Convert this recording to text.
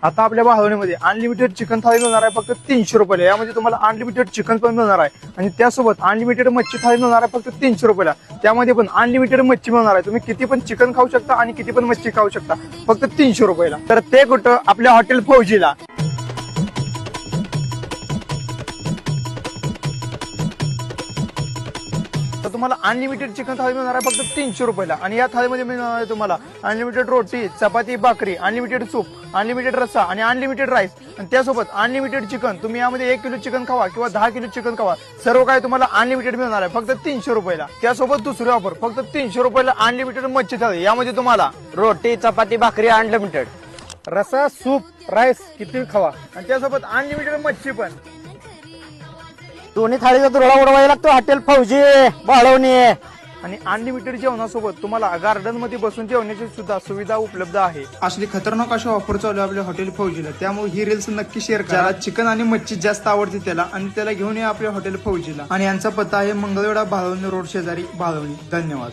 आता आपल्या बाळवणीमध्ये unlimited chicken थाळी मिळणार आहे फक्त 300 रुपयाला। यामध्ये तुम्हाला अनलिमिटेड चिकन पण मिळणार आहे आणि त्यासोबत अनलिमिटेड मच्छी थाळी मिळणार आहे फक्त 300 रुपयाला। त्यामध्ये पण अनलिमिटेड मच्छी मिळणार आहे, तुम्ही किती पण चिकन खाऊ शकता आणि किती पण मच्छी खाऊ शकता फक्त 300 रुपयाला। तर ते कुठं? आपल्या हॉटेल फौजीला। तर तुम्हाला अनलिमिटेड चिकन थाळी मिळणार आहे फक्त 300 रुपयाला आणि या थाळीमध्ये मिळणार आहे तुम्हाला अनलिमिटेड रोटी, चपाती, भाकरी, अनलिमिटेड सूप, अनलिमिटेड रस्सा आणि अनलिमिटेड राईस आणि त्यासोबत अनलिमिटेड चिकन। तुम्ही यामध्ये 1 किलो चिकन खावा किंवा 10 किलो चिकन खावा, सर्व काही तुम्हाला अनलिमिटेड मिळणार आहे फक्त 300 रुपयाला। त्यासोबत दुसरी ऑफर फक्त 300 रुपयाला अनलिमिटेड मच्छी थाळी। यामध्ये तुम्हाला रोटी, चपाती, भाकरी अनलिमिटेड, रस्सा, सूप, राईस किती खावा आणि त्यासोबत अनलिमिटेड मच्छी पण। दोन्ही थाळीचा तुरडा उडवायला लागतो हॉटेल फौजी बाळवणी। आणि अनलिमिटेड जेवणासोबत तुम्हाला गार्डन मध्ये बसून जेवण्याची सुद्धा सुविधा उपलब्ध आहे। असली खतरनाक अशी ऑफर चालू आहे आपल्या हॉटेल फौजीला, त्यामुळे ही रील्स नक्की शेअर करा। ज्याला चिकन आणि मच्छी जास्त आवडते त्याला आणि त्याला घेऊन या आपल्या हॉटेल फौजीला। आणि यांचा पत्ता आहे मंगळवेढा, बाळवणी रोड शेजारी, बाळवणी। धन्यवाद।